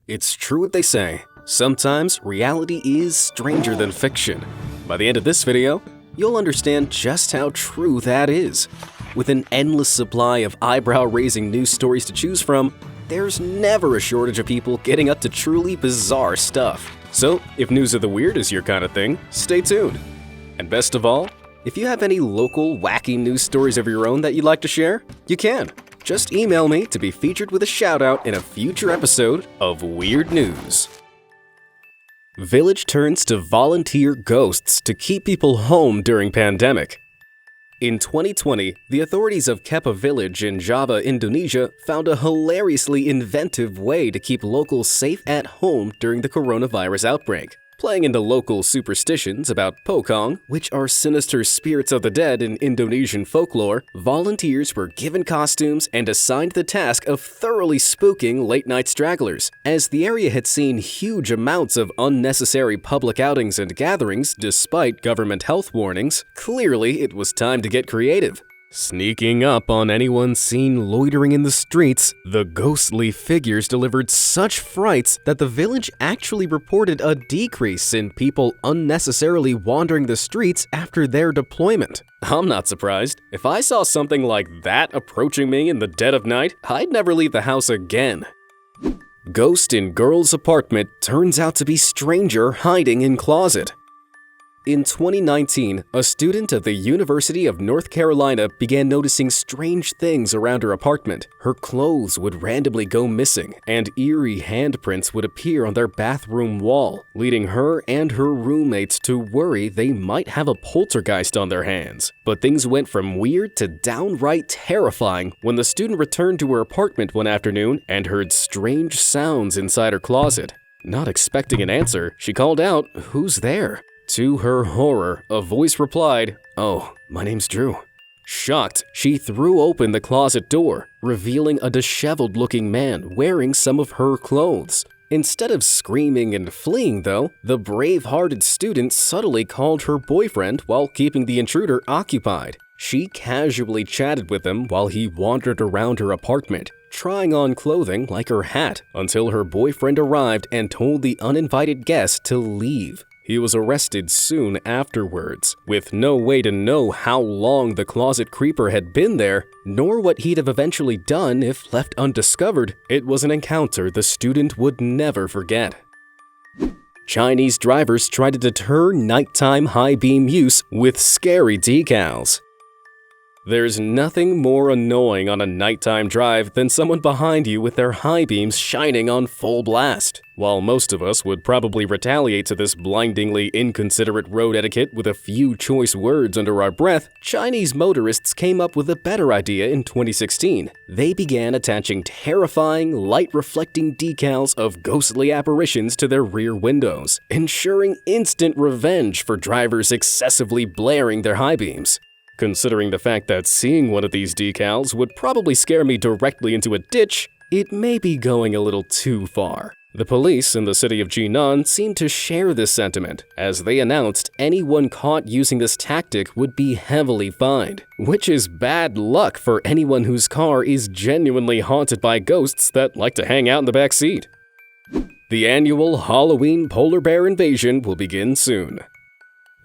It's true what they say. Sometimes reality is stranger than fiction. By the end of this video, you'll understand just how true that is. With an endless supply of eyebrow-raising news stories to choose from, there's never a shortage of people getting up to truly bizarre stuff. So, if news of the weird is your kind of thing, stay tuned. And best of all, if you have any local wacky news stories of your own that you'd like to share, you can. Just email me to be featured with a shout-out in a future episode of Weird News. Village turns to volunteer ghosts to keep people home during pandemic. In 2020, the authorities of Kepa village in Java, Indonesia found a hilariously inventive way to keep locals safe at home during the coronavirus outbreak. Playing into local superstitions about pocong, which are sinister spirits of the dead in Indonesian folklore, volunteers were given costumes and assigned the task of thoroughly spooking late-night stragglers. As the area had seen huge amounts of unnecessary public outings and gatherings despite government health warnings, clearly it was time to get creative. Sneaking up on anyone seen loitering in the streets, the ghostly figures delivered such frights that the village actually reported a decrease in people unnecessarily wandering the streets after their deployment. I'm not surprised. If I saw something like that approaching me in the dead of night, I'd never leave the house again. Ghost in girl's apartment turns out to be stranger hiding in closet. In 2019, a student at the University of North Carolina began noticing strange things around her apartment. Her clothes would randomly go missing, and eerie handprints would appear on their bathroom wall, leading her and her roommates to worry they might have a poltergeist on their hands. But things went from weird to downright terrifying when the student returned to her apartment one afternoon and heard strange sounds inside her closet. Not expecting an answer, she called out, "Who's there?" To her horror, a voice replied, "Oh, my name's Drew." Shocked, she threw open the closet door, revealing a disheveled-looking man wearing some of her clothes. Instead of screaming and fleeing, though, the brave-hearted student subtly called her boyfriend while keeping the intruder occupied. She casually chatted with him while he wandered around her apartment, trying on clothing like her hat, until her boyfriend arrived and told the uninvited guest to leave. He was arrested soon afterwards, with no way to know how long the closet creeper had been there, nor what he'd have eventually done if left undiscovered. It was an encounter the student would never forget. Chinese drivers try to deter nighttime high-beam use with scary decals. There's nothing more annoying on a nighttime drive than someone behind you with their high beams shining on full blast. While most of us would probably retaliate to this blindingly inconsiderate road etiquette with a few choice words under our breath, Chinese motorists came up with a better idea in 2016. They began attaching terrifying, light-reflecting decals of ghostly apparitions to their rear windows, ensuring instant revenge for drivers excessively blaring their high beams. Considering the fact that seeing one of these decals would probably scare me directly into a ditch, it may be going a little too far. The police in the city of Jinan seemed to share this sentiment, as they announced anyone caught using this tactic would be heavily fined, which is bad luck for anyone whose car is genuinely haunted by ghosts that like to hang out in the back seat. The annual Halloween polar bear invasion will begin soon.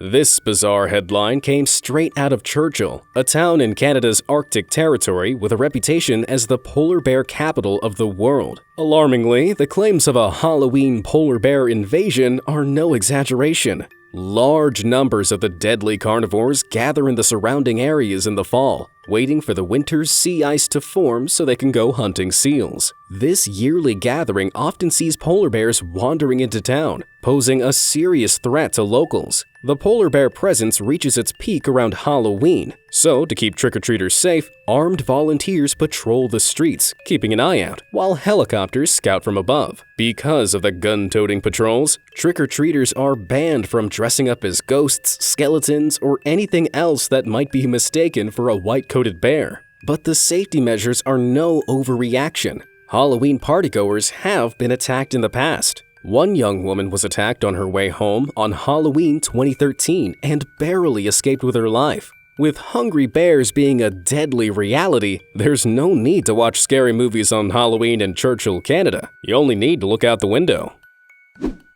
This bizarre headline came straight out of Churchill, a town in Canada's Arctic territory with a reputation as the polar bear capital of the world. Alarmingly, the claims of a Halloween polar bear invasion are no exaggeration. Large numbers of the deadly carnivores gather in the surrounding areas in the fall, waiting for the winter's sea ice to form so they can go hunting seals. This yearly gathering often sees polar bears wandering into town, posing a serious threat to locals. The polar bear presence reaches its peak around Halloween, so to keep trick-or-treaters safe, armed volunteers patrol the streets, keeping an eye out, while helicopters scout from above. Because of the gun-toting patrols, trick-or-treaters are banned from dressing up as ghosts, skeletons, or anything else that might be mistaken for a white-coated bear. But the safety measures are no overreaction. Halloween partygoers have been attacked in the past. One young woman was attacked on her way home on Halloween 2013 and barely escaped with her life. With hungry bears being a deadly reality, there's no need to watch scary movies on Halloween in Churchill, Canada. You only need to look out the window.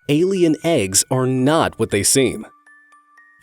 Alien eggs are not what they seem.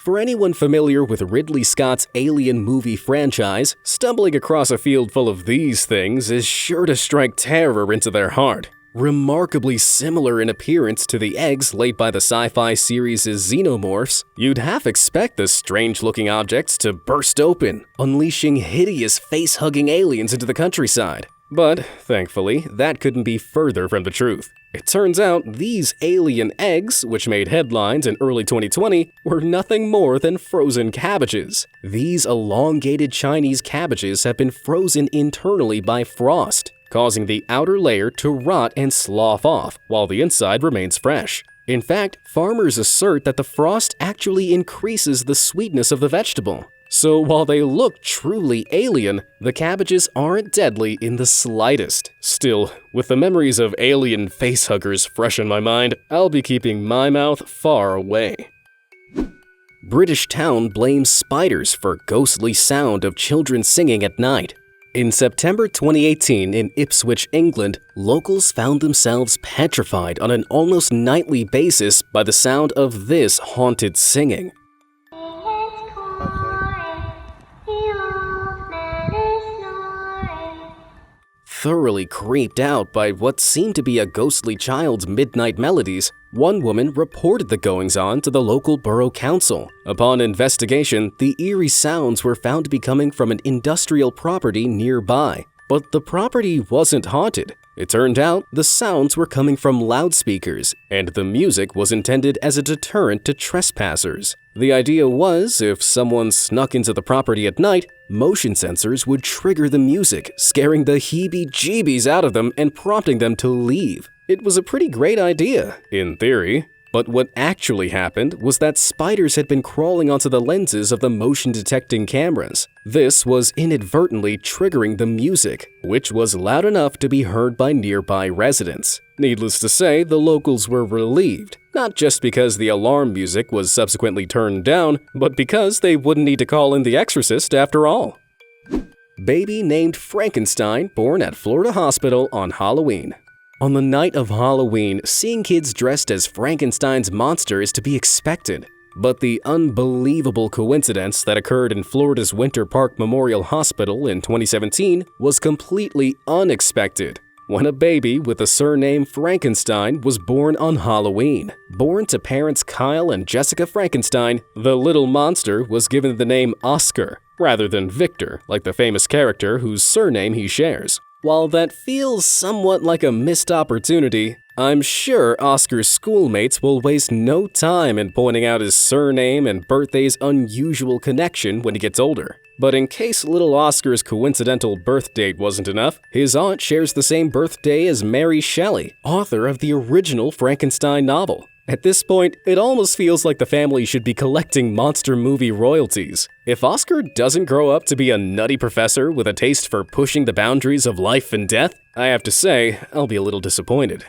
For anyone familiar with Ridley Scott's Alien movie franchise, stumbling across a field full of these things is sure to strike terror into their heart. Remarkably similar in appearance to the eggs laid by the sci-fi series' xenomorphs, you'd half expect the strange-looking objects to burst open, unleashing hideous face-hugging aliens into the countryside. But, thankfully, that couldn't be further from the truth. It turns out these alien eggs, which made headlines in early 2020, were nothing more than frozen cabbages. These elongated Chinese cabbages have been frozen internally by frost, causing the outer layer to rot and slough off, while the inside remains fresh. In fact, farmers assert that the frost actually increases the sweetness of the vegetable. So while they look truly alien, the cabbages aren't deadly in the slightest. Still, with the memories of alien facehuggers fresh in my mind, I'll be keeping my mouth far away. British town blames spiders for ghostly sound of children singing at night. In September 2018 in Ipswich, England, locals found themselves petrified on an almost nightly basis by the sound of this haunted singing. Thoroughly creeped out by what seemed to be a ghostly child's midnight melodies, one woman reported the goings-on to the local borough council. Upon investigation, the eerie sounds were found to be coming from an industrial property nearby. But the property wasn't haunted. It turned out the sounds were coming from loudspeakers, and the music was intended as a deterrent to trespassers. The idea was, if someone snuck into the property at night, motion sensors would trigger the music, scaring the heebie-jeebies out of them and prompting them to leave. It was a pretty great idea, in theory. But what actually happened was that spiders had been crawling onto the lenses of the motion-detecting cameras. This was inadvertently triggering the music, which was loud enough to be heard by nearby residents. Needless to say, the locals were relieved, not just because the alarm music was subsequently turned down, but because they wouldn't need to call in the exorcist after all. Baby named Frankenstein born at Florida hospital on Halloween. On the night of Halloween, seeing kids dressed as Frankenstein's monster is to be expected. But the unbelievable coincidence that occurred in Florida's Winter Park Memorial Hospital in 2017 was completely unexpected, when a baby with the surname Frankenstein was born on Halloween. Born to parents Kyle and Jessica Frankenstein, the little monster was given the name Oscar, rather than Victor, like the famous character whose surname he shares. While that feels somewhat like a missed opportunity, I'm sure Oscar's schoolmates will waste no time in pointing out his surname and birthday's unusual connection when he gets older. But in case little Oscar's coincidental birth date wasn't enough, his aunt shares the same birthday as Mary Shelley, author of the original Frankenstein novel. At this point, it almost feels like the family should be collecting monster movie royalties. If Oscar doesn't grow up to be a nutty professor with a taste for pushing the boundaries of life and death, I have to say, I'll be a little disappointed.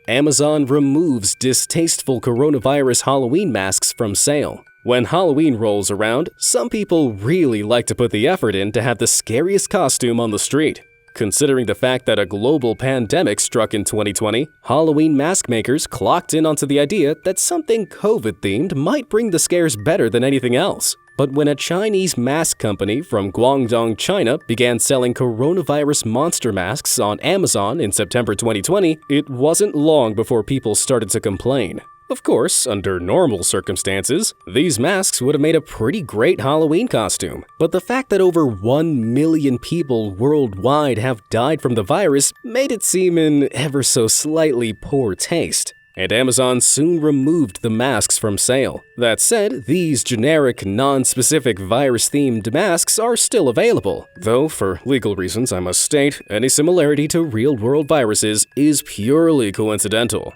Amazon removes distasteful coronavirus Halloween masks from sale. When Halloween rolls around, some people really like to put the effort in to have the scariest costume on the street. Considering the fact that a global pandemic struck in 2020, Halloween mask makers clocked in onto the idea that something COVID-themed might bring the scares better than anything else. But when a Chinese mask company from Guangdong, China began selling coronavirus monster masks on Amazon in September 2020, it wasn't long before people started to complain. Of course, under normal circumstances, these masks would have made a pretty great Halloween costume. But the fact that over 1 million people worldwide have died from the virus made it seem in ever so slightly poor taste. And Amazon soon removed the masks from sale. That said, these generic, non-specific virus-themed masks are still available. Though, for legal reasons I must state, any similarity to real-world viruses is purely coincidental.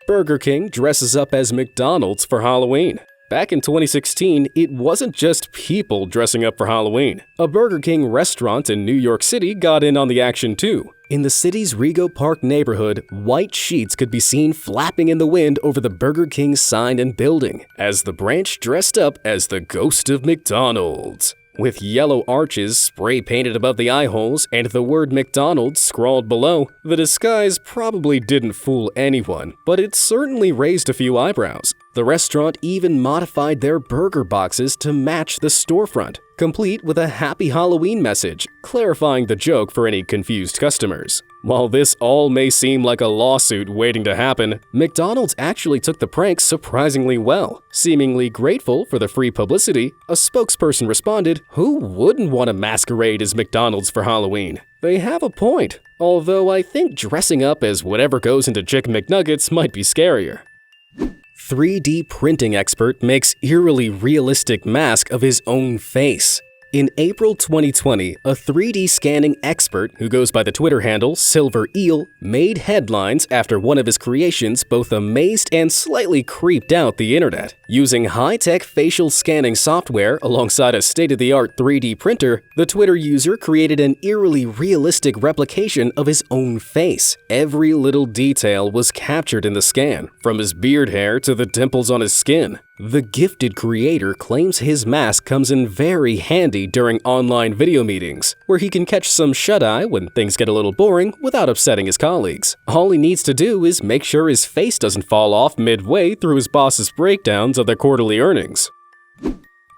Burger King dresses up as McDonald's for Halloween. Back in 2016, it wasn't just people dressing up for Halloween. A Burger King restaurant in New York City got in on the action too. In the city's Rego Park neighborhood, white sheets could be seen flapping in the wind over the Burger King sign and building, as the branch dressed up as the ghost of McDonald's. With yellow arches spray-painted above the eye holes and the word McDonald's scrawled below, the disguise probably didn't fool anyone, but it certainly raised a few eyebrows. The restaurant even modified their burger boxes to match the storefront, complete with a Happy Halloween message, clarifying the joke for any confused customers. While this all may seem like a lawsuit waiting to happen, McDonald's actually took the prank surprisingly well. Seemingly grateful for the free publicity, a spokesperson responded, "Who wouldn't want to masquerade as McDonald's for Halloween? They have a point, although I think dressing up as whatever goes into Chicken McNuggets might be scarier." 3D printing expert makes eerily realistic mask of his own face. In April 2020, a 3D scanning expert who goes by the Twitter handle Silver Eel made headlines after one of his creations both amazed and slightly creeped out the internet. Using high-tech facial scanning software alongside a state-of-the-art 3D printer, the Twitter user created an eerily realistic replication of his own face. Every little detail was captured in the scan, from his beard hair to the dimples on his skin. The gifted creator claims his mask comes in very handy during online video meetings, where he can catch some shut-eye when things get a little boring without upsetting his colleagues. All he needs to do is make sure his face doesn't fall off midway through his boss's breakdowns of their quarterly earnings.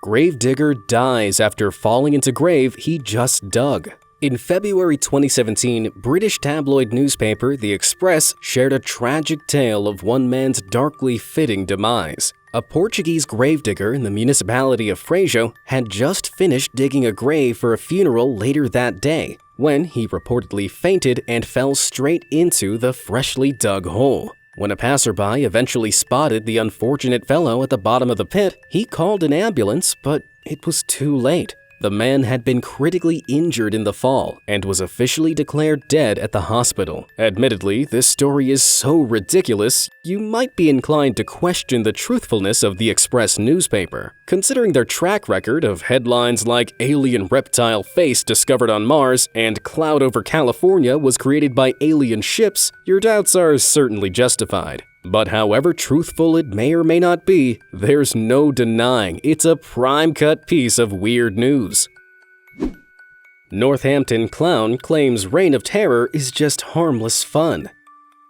Gravedigger dies after falling into grave he just dug. In February 2017, British tabloid newspaper The Express shared a tragic tale of one man's darkly fitting demise. A Portuguese gravedigger in the municipality of Freixo had just finished digging a grave for a funeral later that day, when he reportedly fainted and fell straight into the freshly dug hole. When a passerby eventually spotted the unfortunate fellow at the bottom of the pit, he called an ambulance, but it was too late. The man had been critically injured in the fall and was officially declared dead at the hospital. Admittedly, this story is so ridiculous, you might be inclined to question the truthfulness of the Express newspaper. Considering their track record of headlines like "Alien reptile face discovered on Mars" and "Cloud over California was created by alien ships," your doubts are certainly justified. But however truthful it may or may not be, there's no denying it's a prime-cut piece of weird news. Northampton clown claims reign of terror is just harmless fun.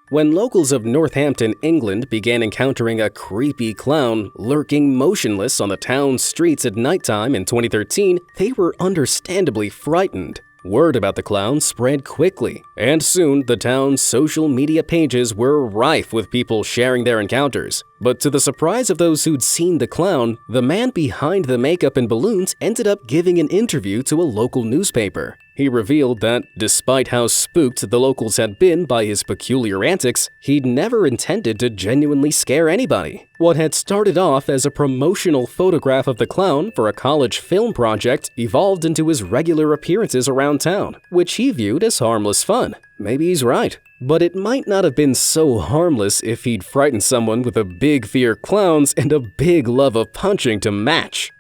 When locals of Northampton, England began encountering a creepy clown lurking motionless on the town's streets at nighttime in 2013, they were understandably frightened. Word about the clown spread quickly, and soon the town's social media pages were rife with people sharing their encounters. But to the surprise of those who'd seen the clown, the man behind the makeup and balloons ended up giving an interview to a local newspaper. He revealed that, despite how spooked the locals had been by his peculiar antics, he'd never intended to genuinely scare anybody. What had started off as a promotional photograph of the clown for a college film project evolved into his regular appearances around town, which he viewed as harmless fun. Maybe he's right. But it might not have been so harmless if he'd frightened someone with a big fear of clowns and a big love of punching to match.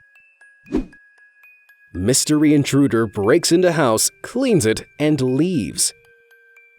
Mystery intruder breaks into house, cleans it, and leaves.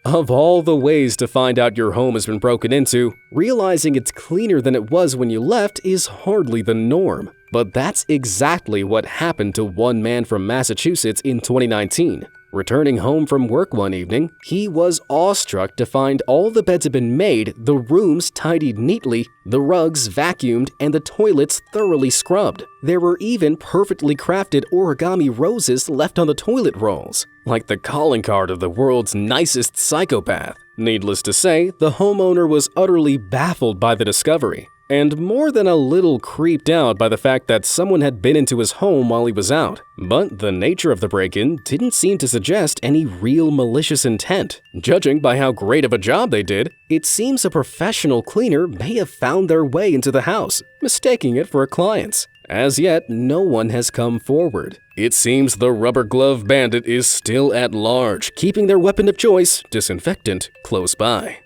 Of all the ways to find out your home has been broken into, realizing it's cleaner than it was when you left is hardly the norm. But that's exactly what happened to one man from Massachusetts in 2019. Returning home from work one evening, he was awestruck to find all the beds had been made, the rooms tidied neatly, the rugs vacuumed, and the toilets thoroughly scrubbed. There were even perfectly crafted origami roses left on the toilet rolls, like the calling card of the world's nicest psychopath. Needless to say, the homeowner was utterly baffled by the discovery, and more than a little creeped out by the fact that someone had been into his home while he was out. But the nature of the break-in didn't seem to suggest any real malicious intent. Judging by how great of a job they did, it seems a professional cleaner may have found their way into the house, mistaking it for a client's. As yet, no one has come forward. It seems the rubber glove bandit is still at large, keeping their weapon of choice, disinfectant, close by.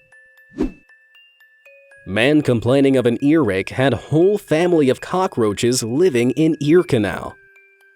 Man complaining of an earache had whole family of cockroaches living in ear canal.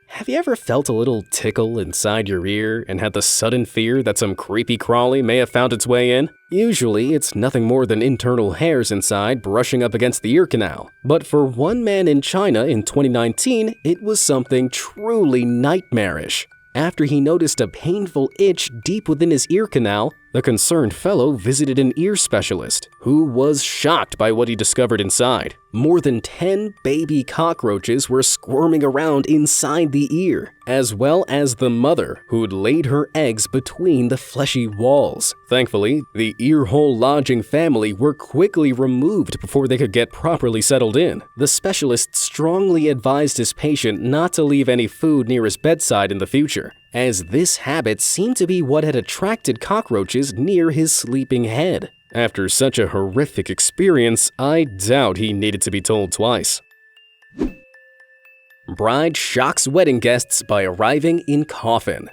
Have you ever felt a little tickle inside your ear and had the sudden fear that some creepy crawly may have found its way in? Usually, it's nothing more than internal hairs inside brushing up against the ear canal. But for one man in China in 2019, it was something truly nightmarish. After he noticed a painful itch deep within his ear canal, the concerned fellow visited an ear specialist, who was shocked by what he discovered inside. More than 10 baby cockroaches were squirming around inside the ear, as well as the mother, who'd laid her eggs between the fleshy walls. Thankfully, the earhole lodging family were quickly removed before they could get properly settled in. The specialist strongly advised his patient not to leave any food near his bedside in the future, as this habit seemed to be what had attracted cockroaches near his sleeping head. After such a horrific experience, I doubt he needed to be told twice. Bride shocks wedding guests by arriving in coffin.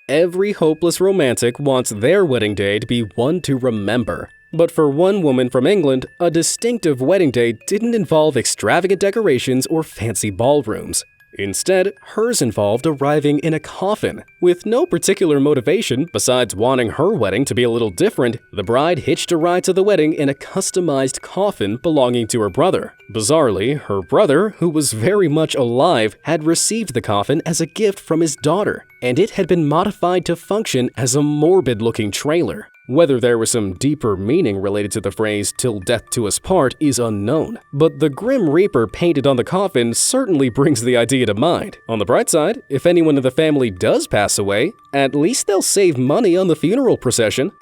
Every hopeless romantic wants their wedding day to be one to remember. But for one woman from England, a distinctive wedding day didn't involve extravagant decorations or fancy ballrooms. Instead, hers involved arriving in a coffin. With no particular motivation besides wanting her wedding to be a little different, the bride hitched a ride to the wedding in a customized coffin belonging to her brother. Bizarrely, her brother, who was very much alive, had received the coffin as a gift from his daughter, and it had been modified to function as a morbid-looking trailer. Whether there was some deeper meaning related to the phrase "till death do us part" is unknown, but the Grim Reaper painted on the coffin certainly brings the idea to mind. On the bright side, if anyone in the family does pass away, at least they'll save money on the funeral procession.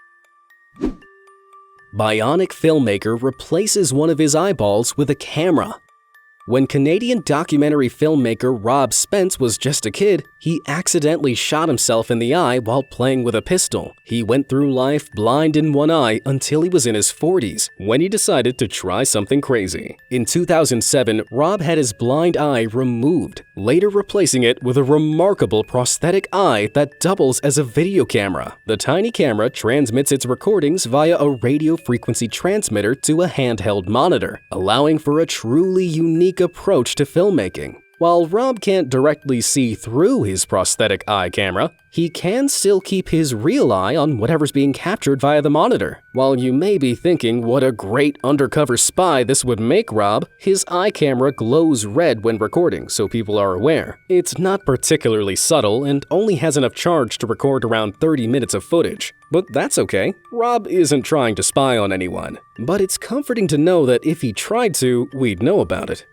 Bionic filmmaker replaces one of his eyeballs with a camera. When Canadian documentary filmmaker Rob Spence was just a kid, he accidentally shot himself in the eye while playing with a pistol. He went through life blind in one eye until he was in his 40s, when he decided to try something crazy. In 2007, Rob had his blind eye removed, later replacing it with a remarkable prosthetic eye that doubles as a video camera. The tiny camera transmits its recordings via a radio frequency transmitter to a handheld monitor, allowing for a truly unique approach to filmmaking. While Rob can't directly see through his prosthetic eye camera, he can still keep his real eye on whatever's being captured via the monitor. While you may be thinking what a great undercover spy this would make Rob, his eye camera glows red when recording, so people are aware. It's not particularly subtle and only has enough charge to record around 30 minutes of footage. But that's okay. Rob isn't trying to spy on anyone. But it's comforting to know that if he tried to, we'd know about it.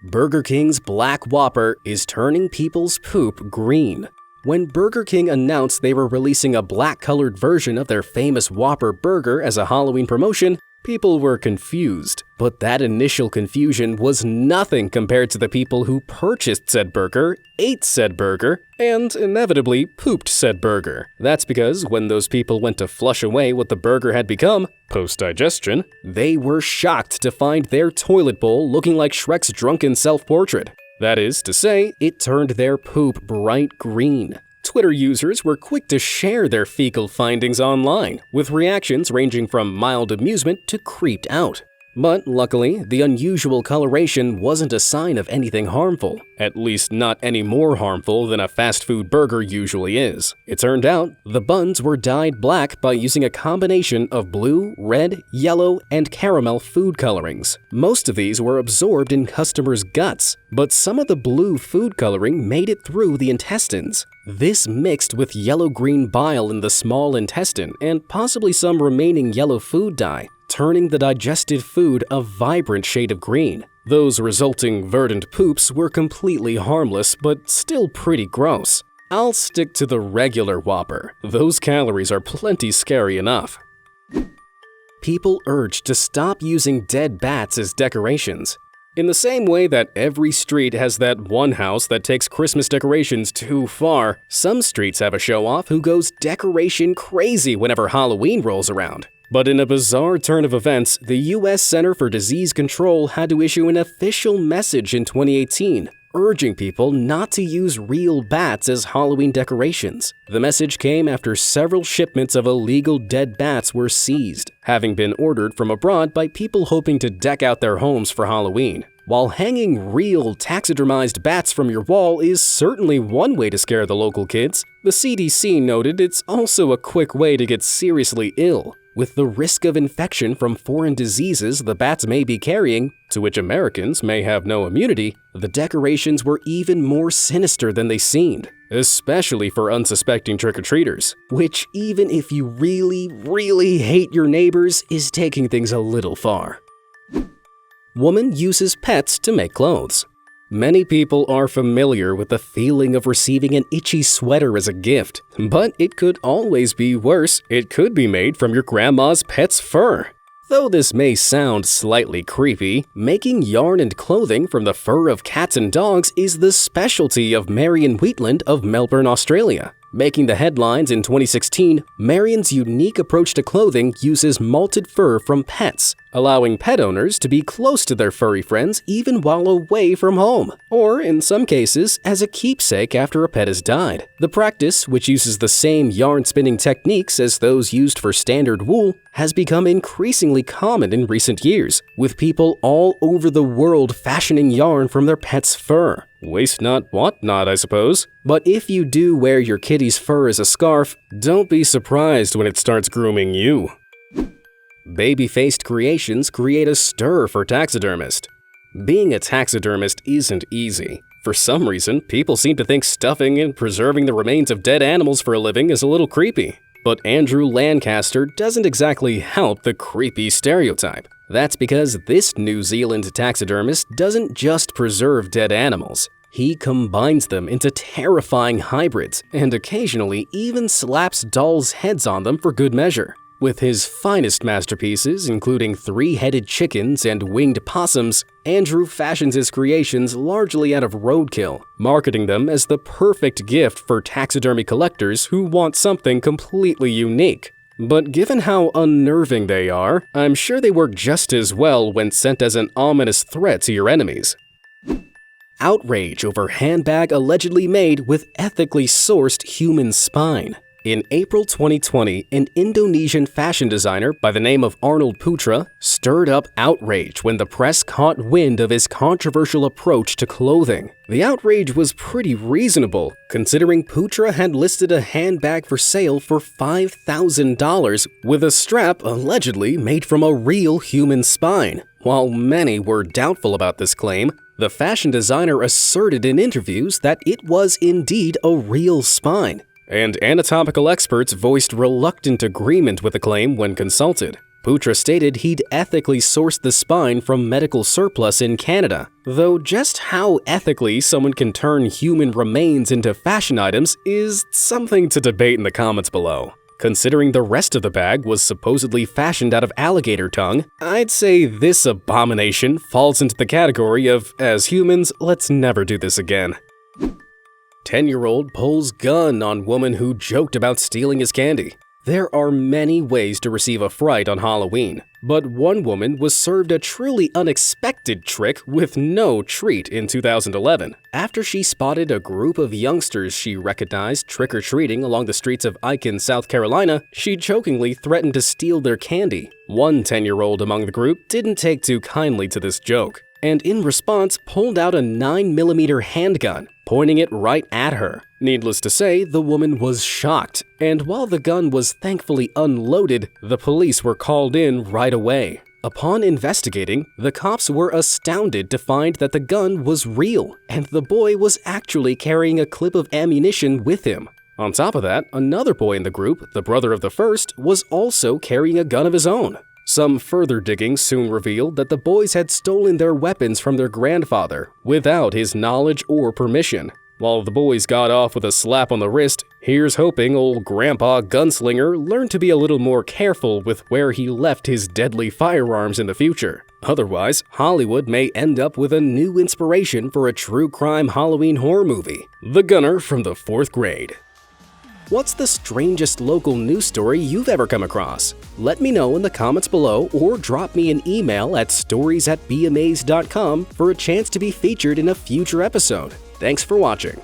Burger King's Black Whopper is turning people's poop green. When Burger King announced they were releasing a black-colored version of their famous Whopper burger as a Halloween promotion, people were confused. But that initial confusion was nothing compared to the people who purchased said burger, ate said burger, and inevitably pooped said burger. That's because when those people went to flush away what the burger had become, post-digestion, they were shocked to find their toilet bowl looking like Shrek's drunken self-portrait. That is to say, it turned their poop bright green. Twitter users were quick to share their fecal findings online, with reactions ranging from mild amusement to creeped out. But luckily, the unusual coloration wasn't a sign of anything harmful, at least not any more harmful than a fast food burger usually is. It turned out, the buns were dyed black by using a combination of blue, red, yellow, and caramel food colorings. Most of these were absorbed in customers' guts, but some of the blue food coloring made it through the intestines. This mixed with yellow-green bile in the small intestine and possibly some remaining yellow food dye, turning the digested food a vibrant shade of green. Those resulting verdant poops were completely harmless, but still pretty gross. I'll stick to the regular Whopper. Those calories are plenty scary enough. People urged to stop using dead bats as decorations. In the same way that every street has that one house that takes Christmas decorations too far, some streets have a show-off who goes decoration crazy whenever Halloween rolls around. But in a bizarre turn of events, the U.S. Center for Disease Control had to issue an official message in 2018. urging people not to use real bats as Halloween decorations. The message came after several shipments of illegal dead bats were seized, having been ordered from abroad by people hoping to deck out their homes for Halloween. While hanging real taxidermized bats from your wall is certainly one way to scare the local kids, the CDC noted it's also a quick way to get seriously ill. With the risk of infection from foreign diseases the bats may be carrying, to which Americans may have no immunity, the decorations were even more sinister than they seemed, especially for unsuspecting trick-or-treaters, which, even if you really hate your neighbors, is taking things a little far. Woman uses pets to make clothes. Many people are familiar with the feeling of receiving an itchy sweater as a gift, but it could always be worse. It could be made from your grandma's pet's fur. Though this may sound slightly creepy, making yarn and clothing from the fur of cats and dogs is the specialty of Marion Wheatland of Melbourne, Australia. Making the headlines in 2016, Marion's unique approach to clothing uses malted fur from pets, allowing pet owners to be close to their furry friends even while away from home, or in some cases, as a keepsake after a pet has died. The practice, which uses the same yarn spinning techniques as those used for standard wool, has become increasingly common in recent years, with people all over the world fashioning yarn from their pet's fur. Waste not, want not, I suppose. But if you do wear your kitty's fur as a scarf, don't be surprised when it starts grooming you. Babyfaced creations create a stir for taxidermists. Being a taxidermist isn't easy. For some reason, people seem to think stuffing and preserving the remains of dead animals for a living is a little creepy. But Andrew Lancaster doesn't exactly help the creepy stereotype. That's because this New Zealand taxidermist doesn't just preserve dead animals. He combines them into terrifying hybrids and occasionally even slaps dolls' heads on them for good measure. With his finest masterpieces, including three-headed chickens and winged possums, Andrew fashions his creations largely out of roadkill, marketing them as the perfect gift for taxidermy collectors who want something completely unique. But given how unnerving they are, I'm sure they work just as well when sent as an ominous threat to your enemies. Outrage over handbag allegedly made with ethically sourced human spine. In April 2020, an Indonesian fashion designer by the name of Arnold Putra stirred up outrage when the press caught wind of his controversial approach to clothing. The outrage was pretty reasonable, considering Putra had listed a handbag for sale for $5,000 with a strap allegedly made from a real human spine. While many were doubtful about this claim, the fashion designer asserted in interviews that it was indeed a real spine. And anatomical experts voiced reluctant agreement with the claim when consulted. Putra stated he'd ethically sourced the spine from medical surplus in Canada, though just how ethically someone can turn human remains into fashion items is something to debate in the comments below. Considering the rest of the bag was supposedly fashioned out of alligator tongue, I'd say this abomination falls into the category of, as humans, let's never do this again. 10-year-old pulls gun on woman who joked about stealing his candy. There are many ways to receive a fright on Halloween, but one woman was served a truly unexpected trick with no treat in 2011. After she spotted a group of youngsters she recognized trick-or-treating along the streets of Aiken, South Carolina, she jokingly threatened to steal their candy. One 10-year-old among the group didn't take too kindly to this joke, and in response pulled out a 9mm handgun, pointing it right at her. Needless to say, the woman was shocked, and while the gun was thankfully unloaded, the police were called in right away. Upon investigating, the cops were astounded to find that the gun was real, and the boy was actually carrying a clip of ammunition with him. On top of that, another boy in the group, the brother of the first, was also carrying a gun of his own. Some further digging soon revealed that the boys had stolen their weapons from their grandfather without his knowledge or permission. While the boys got off with a slap on the wrist, here's hoping old Grandpa Gunslinger learned to be a little more careful with where he left his deadly firearms in the future. Otherwise, Hollywood may end up with a new inspiration for a true crime Halloween horror movie, The Gunner from the 4th Grade. What's the strangest local news story you've ever come across? Let me know in the comments below or drop me an email at stories@beamazed.com for a chance to be featured in a future episode. Thanks for watching.